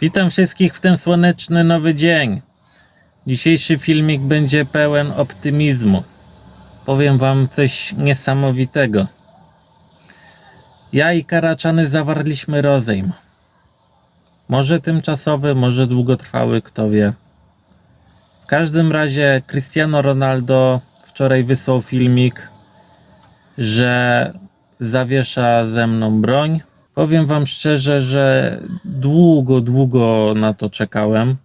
Witam wszystkich w ten słoneczny nowy dzień. Dzisiejszy filmik będzie pełen optymizmu. Powiem wam coś niesamowitego. Ja i Karaczany zawarliśmy rozejm. Może tymczasowy, może długotrwały, kto wie. W każdym razie Cristiano Ronaldo wczoraj wysłał filmik, że zawiesza ze mną broń. Powiem wam szczerze, że długo na to czekałem,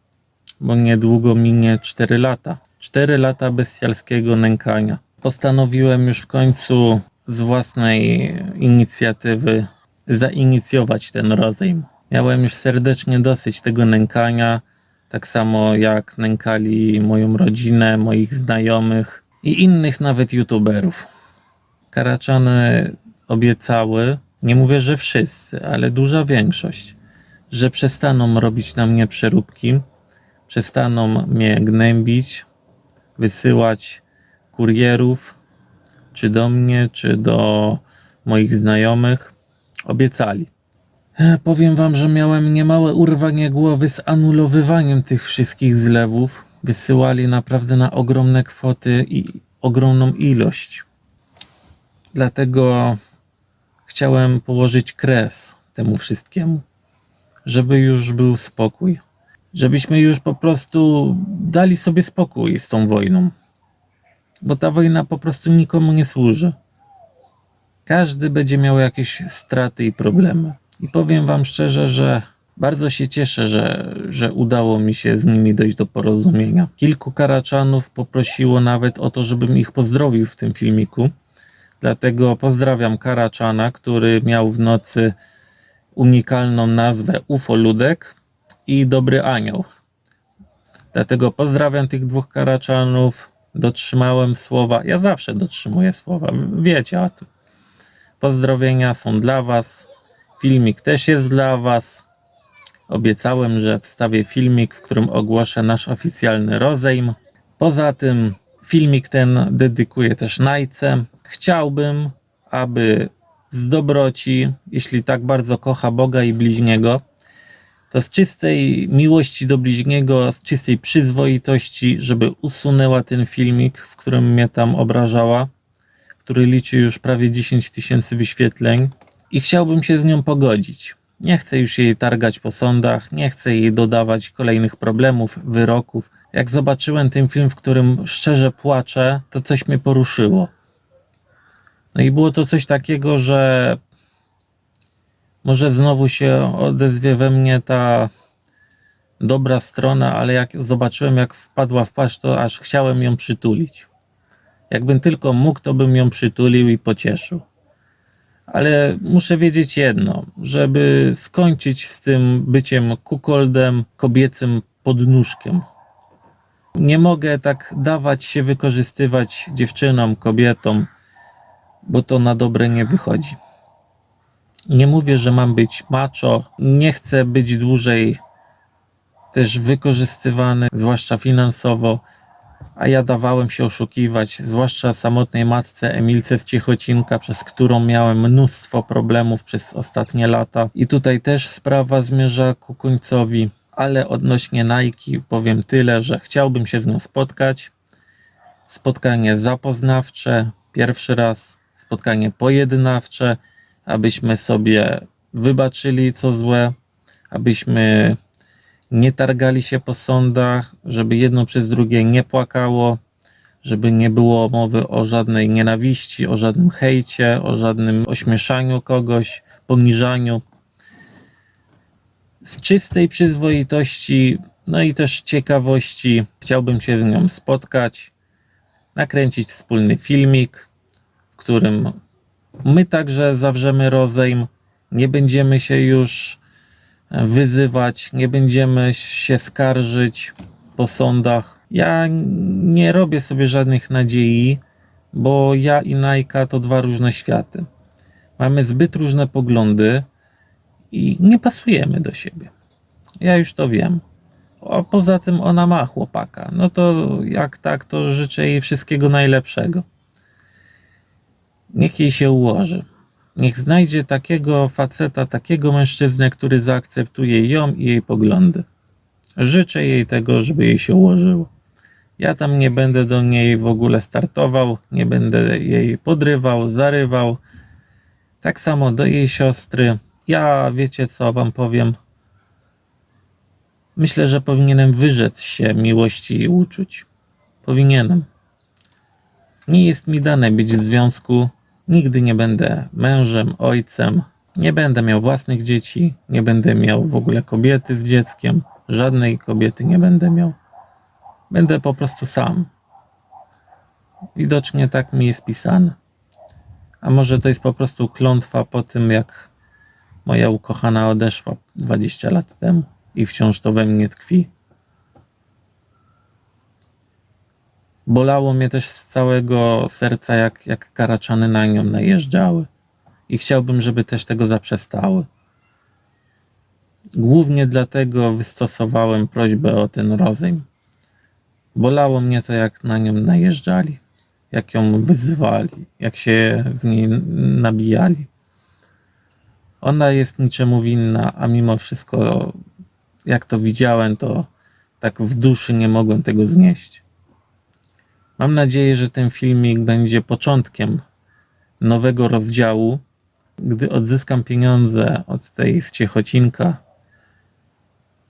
bo niedługo minie 4 lata. 4 lata bestialskiego nękania. Postanowiłem już w końcu z własnej inicjatywy zainicjować ten rozejm. Miałem już serdecznie dosyć tego nękania, tak samo jak nękali moją rodzinę, moich znajomych i innych nawet youtuberów. Karaczany obiecały, nie mówię, że wszyscy, ale duża większość, że przestaną robić na mnie przeróbki, przestaną mnie gnębić, wysyłać kurierów, czy do mnie, czy do moich znajomych. Obiecali. Powiem wam, że miałem niemałe urwanie głowy z anulowywaniem tych wszystkich zlewów. Wysyłali naprawdę na ogromne kwoty i ogromną ilość. Dlatego chciałem położyć kres temu wszystkiemu, żeby już był spokój. Żebyśmy już po prostu dali sobie spokój z tą wojną. Bo ta wojna po prostu nikomu nie służy. Każdy będzie miał jakieś straty i problemy. I powiem wam szczerze, że bardzo się cieszę, że udało mi się z nimi dojść do porozumienia. Kilku Karaczanów poprosiło nawet o to, żebym ich pozdrowił w tym filmiku. Dlatego pozdrawiam Karaczana, który miał w nocy unikalną nazwę UFO-Ludek i Dobry Anioł. Dlatego pozdrawiam tych dwóch Karaczanów. Dotrzymałem słowa. Ja zawsze dotrzymuję słowa. Wiecie o tym. Pozdrowienia są dla was. Filmik też jest dla was. Obiecałem, że wstawię filmik, w którym ogłoszę nasz oficjalny rozejm. Poza tym filmik ten dedykuję też Najce. Chciałbym, aby z dobroci, jeśli tak bardzo kocha Boga i bliźniego, to z czystej miłości do bliźniego, z czystej przyzwoitości, żeby usunęła ten filmik, w którym mnie tam obrażała, który liczy już prawie 10 000 wyświetleń i chciałbym się z nią pogodzić. Nie chcę już jej targać po sądach, nie chcę jej dodawać kolejnych problemów, wyroków. Jak zobaczyłem ten film, w którym szczerze płaczę, to coś mnie poruszyło. No i było to coś takiego, że może znowu się odezwie we mnie ta dobra strona, ale jak zobaczyłem, jak wpadła w płaszcz, to aż chciałem ją przytulić. Jakbym tylko mógł, to bym ją przytulił i pocieszył. Ale muszę wiedzieć jedno, żeby skończyć z tym byciem kukoldem, kobiecym podnóżkiem. Nie mogę tak dawać się wykorzystywać dziewczynom, kobietom, bo to na dobre nie wychodzi. Nie mówię, że mam być macho, nie chcę być dłużej też wykorzystywany, zwłaszcza finansowo, a ja dawałem się oszukiwać, zwłaszcza samotnej matce Emilce z Ciechocinka, przez którą miałem mnóstwo problemów przez ostatnie lata. I tutaj też sprawa zmierza ku końcowi, ale odnośnie Nike powiem tyle, że chciałbym się z nią spotkać. Spotkanie zapoznawcze, pierwszy raz, spotkanie pojednawcze, abyśmy sobie wybaczyli co złe, abyśmy nie targali się po sądach, żeby jedno przez drugie nie płakało, żeby nie było mowy o żadnej nienawiści, o żadnym hejcie, o żadnym ośmieszaniu kogoś, poniżaniu. Z czystej przyzwoitości, no i też ciekawości chciałbym się z nią spotkać, nakręcić wspólny filmik, w którym my także zawrzemy rozejm, nie będziemy się już wyzywać, nie będziemy się skarżyć po sądach. Ja nie robię sobie żadnych nadziei, bo ja i Najka to dwa różne światy. Mamy zbyt różne poglądy i nie pasujemy do siebie. Ja już to wiem. A poza tym ona ma chłopaka. No to jak tak, to życzę jej wszystkiego najlepszego. Niech jej się ułoży. Niech znajdzie takiego faceta, takiego mężczyznę, który zaakceptuje ją i jej poglądy. Życzę jej tego, żeby jej się ułożyło. Ja tam nie będę do niej w ogóle startował, nie będę jej podrywał, zarywał. Tak samo do jej siostry. Ja, wiecie co wam powiem? Myślę, że powinienem wyrzec się miłości i uczuć. Powinienem. Nie jest mi dane być w związku. Nigdy nie będę mężem, ojcem. Nie będę miał własnych dzieci. Nie będę miał w ogóle kobiety z dzieckiem. Żadnej kobiety nie będę miał. Będę po prostu sam. Widocznie tak mi jest pisane. A może to jest po prostu klątwa po tym, jak moja ukochana odeszła 20 lat temu i wciąż to we mnie tkwi. Bolało mnie też z całego serca, jak karaczany na nią najeżdżały. I chciałbym, żeby też tego zaprzestały. Głównie dlatego wystosowałem prośbę o ten rozejm. Bolało mnie to, jak na nią najeżdżali, jak ją wyzywali, jak się z niej nabijali. Ona jest niczemu winna, a mimo wszystko, jak to widziałem, to tak w duszy nie mogłem tego znieść. Mam nadzieję, że ten filmik będzie początkiem nowego rozdziału. Gdy odzyskam pieniądze od tej z Ciechocinka,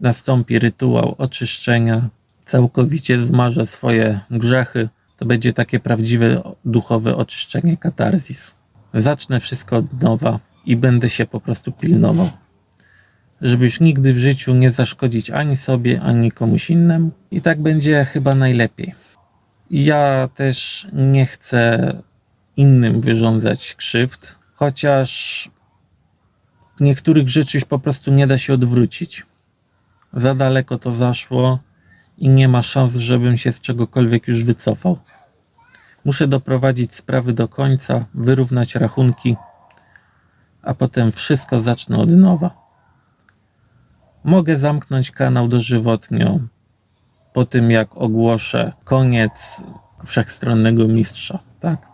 nastąpi rytuał oczyszczenia, całkowicie zmarzę swoje grzechy. To będzie takie prawdziwe duchowe oczyszczenie, katarzis. Zacznę wszystko od nowa i będę się po prostu pilnował, żeby już nigdy w życiu nie zaszkodzić ani sobie, ani komuś innemu. I tak będzie chyba najlepiej. Ja też nie chcę innym wyrządzać krzywd, chociaż niektórych rzeczy już po prostu nie da się odwrócić. Za daleko to zaszło i nie ma szans, żebym się z czegokolwiek już wycofał. Muszę doprowadzić sprawy do końca, wyrównać rachunki, a potem wszystko zacznę od nowa. Mogę zamknąć kanał dożywotnio po tym, jak ogłoszę koniec Wszechstronnego Mistrza, tak?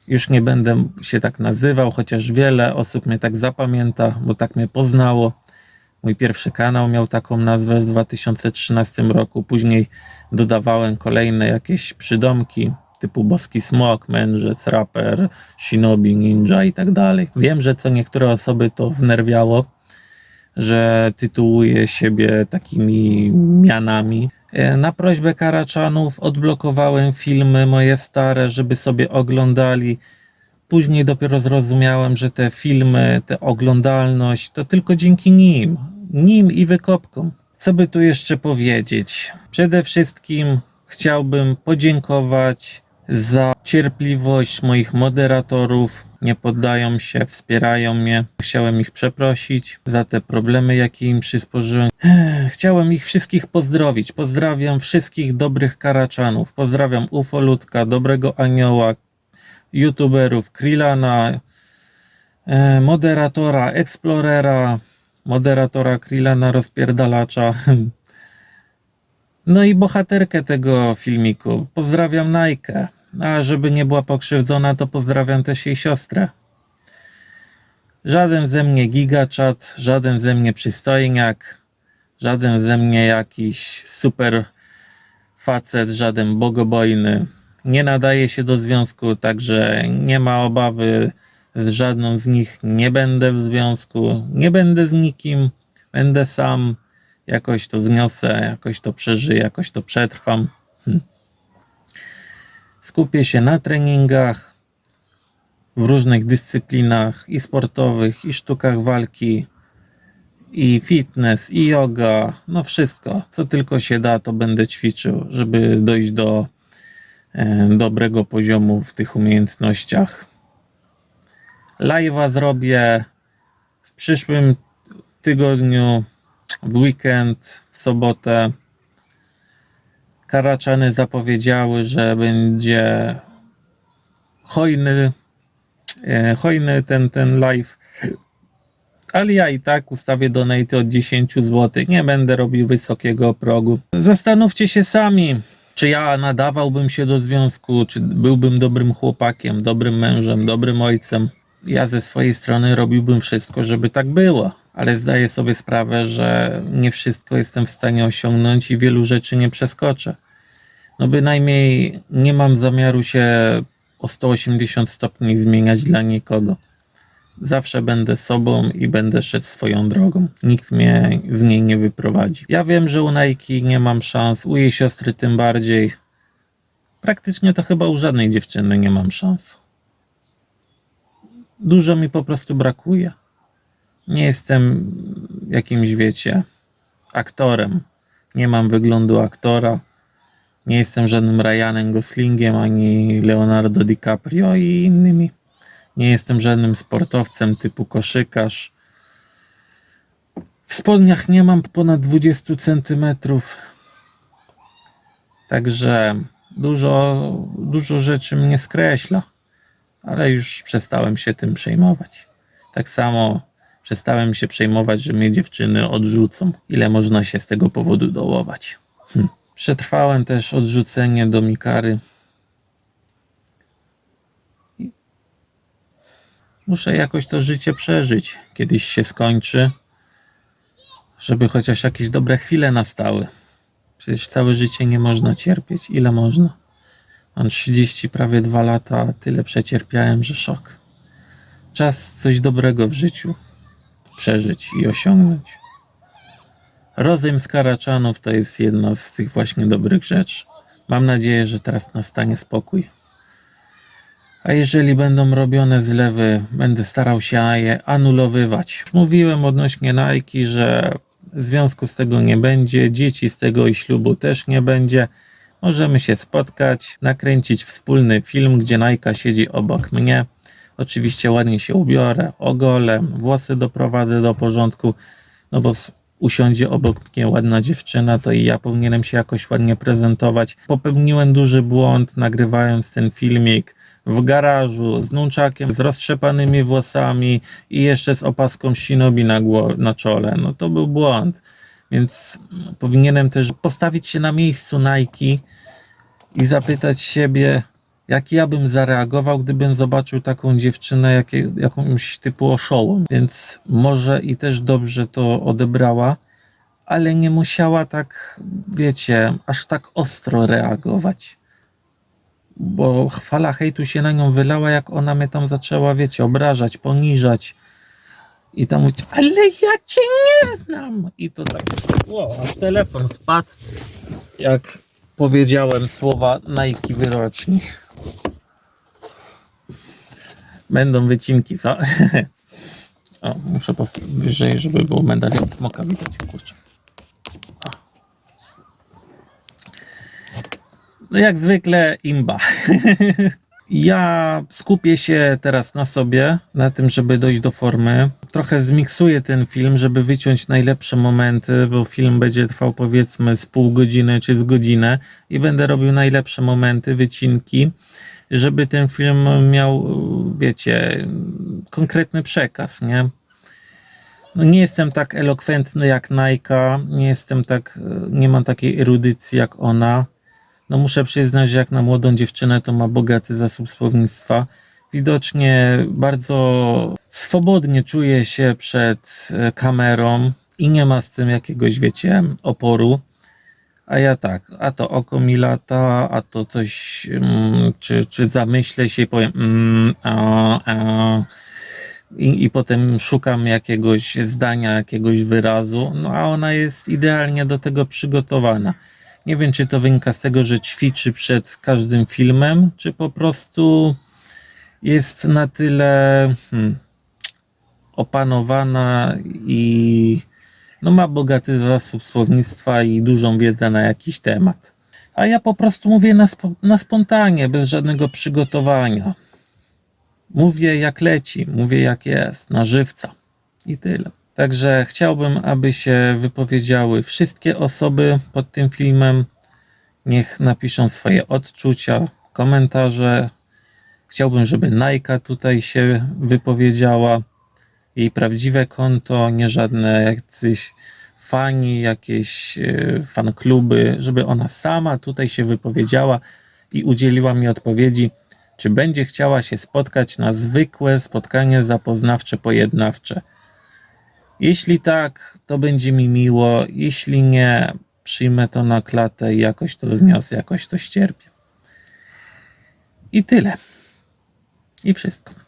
Już nie będę się tak nazywał, chociaż wiele osób mnie tak zapamięta, bo tak mnie poznało. Mój pierwszy kanał miał taką nazwę w 2013 roku. Później dodawałem kolejne jakieś przydomki typu Boski Smok, Mędrzec, Raper, Shinobi, Ninja i tak dalej. Wiem, że co niektóre osoby to wnerwiało, że tytułuję siebie takimi mianami. Na prośbę Karaczanów odblokowałem filmy moje stare, żeby sobie oglądali. Później dopiero zrozumiałem, że te filmy, ta oglądalność to tylko dzięki nim i wykopkom. Co by tu jeszcze powiedzieć? Przede wszystkim chciałbym podziękować za cierpliwość moich moderatorów. Nie poddają się, wspierają mnie. Chciałem ich przeprosić za te problemy, jakie im przysporzyłem. Chciałem ich wszystkich pozdrowić. Pozdrawiam wszystkich dobrych Karaczanów. Pozdrawiam Ufolutka, Dobrego Anioła, youtuberów, Krillana, moderatora, Explorera, moderatora Krillana Rozpierdalacza. No i bohaterkę tego filmiku. Pozdrawiam Najkę. A żeby nie była pokrzywdzona, to pozdrawiam też jej siostrę. Żaden ze mnie gigaczat, żaden ze mnie przystojniak, żaden ze mnie jakiś super facet, żaden bogobojny. Nie nadaje się do związku, także nie ma obawy, z żadną z nich nie będę w związku, nie będę z nikim, będę sam, jakoś to zniosę, jakoś to przeżyję, jakoś to przetrwam. Skupię się na treningach, w różnych dyscyplinach i sportowych, i sztukach walki, i fitness, i yoga, no wszystko, co tylko się da, to będę ćwiczył, żeby dojść do dobrego poziomu w tych umiejętnościach. Live'a zrobię w przyszłym tygodniu, w weekend, w sobotę. Karaczany zapowiedziały, że będzie hojny ten live, ale ja i tak ustawię donate od 10 zł. Nie będę robił wysokiego progu. Zastanówcie się sami, Czy ja nadawałbym się do związku, czy byłbym dobrym chłopakiem, dobrym mężem, dobrym ojcem? Ja ze swojej strony robiłbym wszystko, żeby tak było, ale zdaję sobie sprawę, że nie wszystko jestem w stanie osiągnąć i wielu rzeczy nie przeskoczę. No bynajmniej nie mam zamiaru się o 180 stopni zmieniać dla nikogo. Zawsze będę sobą i będę szedł swoją drogą. Nikt mnie z niej nie wyprowadzi. Ja wiem, że u Nike nie mam szans, u jej siostry tym bardziej. Praktycznie to chyba u żadnej dziewczyny nie mam szans. Dużo mi po prostu brakuje. Nie jestem jakimś, wiecie, aktorem. Nie mam wyglądu aktora. Nie jestem żadnym Ryanem Goslingiem, ani Leonardo DiCaprio i innymi. Nie jestem żadnym sportowcem typu koszykarz. W spodniach nie mam ponad 20 centymetrów. Także dużo rzeczy mnie skreśla. Ale już przestałem się tym przejmować. Tak samo przestałem się przejmować, że mnie dziewczyny odrzucą. Ile można się z tego powodu dołować. Przetrwałem też odrzucenie do Mikary. Muszę jakoś to życie przeżyć. Kiedyś się skończy, żeby chociaż jakieś dobre chwile nastały. Przecież całe życie nie można cierpieć. Ile można? Mam 30, prawie 2 lata, a tyle przecierpiałem, że szok. Czas coś dobrego w życiu przeżyć i osiągnąć. Rozejm z Karaczanów to jest jedna z tych właśnie dobrych rzeczy. Mam nadzieję, że teraz nastanie spokój. A jeżeli będą robione zlewy, będę starał się je anulowywać. Już mówiłem odnośnie Nike, że związku z tego nie będzie, dzieci z tego i ślubu też nie będzie. Możemy się spotkać, nakręcić wspólny film, gdzie Nike siedzi obok mnie. Oczywiście ładnie się ubiorę, ogolę, włosy doprowadzę do porządku, no bo usiądzie obok mnie ładna dziewczyna, to i ja powinienem się jakoś ładnie prezentować. Popełniłem duży błąd, nagrywając ten filmik w garażu, z nunczakiem, z roztrzepanymi włosami i jeszcze z opaską Shinobi na czole. No to był błąd. Więc powinienem też postawić się na miejscu Nike i zapytać siebie, jak ja bym zareagował, gdybym zobaczył taką dziewczynę, jakąś typu oszołom. Więc może i też dobrze to odebrała, ale nie musiała tak, wiecie, aż tak ostro reagować. Bo fala hejtu się na nią wylała, jak ona mnie tam zaczęła, wiecie, obrażać, poniżać. I tam mówić, ale ja cię nie znam. I to tak, aż telefon spadł, jak powiedziałem słowa Nike wyroczni. Będą wycinki, co? O, muszę postawić wyżej, żeby był medalion smoka widać, kurczę. O. No jak zwykle imba. Ja skupię się teraz na sobie, na tym, żeby dojść do formy. Trochę zmiksuję ten film, żeby wyciąć najlepsze momenty, bo film będzie trwał powiedzmy z pół godziny czy z godzinę i będę robił najlepsze momenty, wycinki, żeby ten film miał, wiecie, konkretny przekaz, nie? No nie jestem tak elokwentny jak Nike, nie mam takiej erudycji jak ona. No muszę przyznać, że jak na młodą dziewczynę to ma bogaty zasób słownictwa. Widocznie bardzo swobodnie czuje się przed kamerą i nie ma z tym jakiegoś, wiecie, oporu. A ja tak, a to oko mi lata, a to coś, czy zamyślę się i powiem i potem szukam jakiegoś zdania, jakiegoś wyrazu, no a ona jest idealnie do tego przygotowana. Nie wiem, czy to wynika z tego, że ćwiczy przed każdym filmem, czy po prostu jest na tyle opanowana i no ma bogaty zasób słownictwa i dużą wiedzę na jakiś temat. A ja po prostu mówię na spontanie, bez żadnego przygotowania. Mówię jak leci, mówię jak jest, na żywca i tyle. Także chciałbym, aby się wypowiedziały wszystkie osoby pod tym filmem. Niech napiszą swoje odczucia, komentarze. Chciałbym, żeby Nike tutaj się wypowiedziała. Jej prawdziwe konto, nie żadne jacyś fani, jakieś fankluby, żeby ona sama tutaj się wypowiedziała i udzieliła mi odpowiedzi, czy będzie chciała się spotkać na zwykłe spotkanie zapoznawcze, pojednawcze. Jeśli tak, to będzie mi miło, jeśli nie, przyjmę to na klatę i jakoś to zniosę, jakoś to ścierpię. I tyle. I wszystko.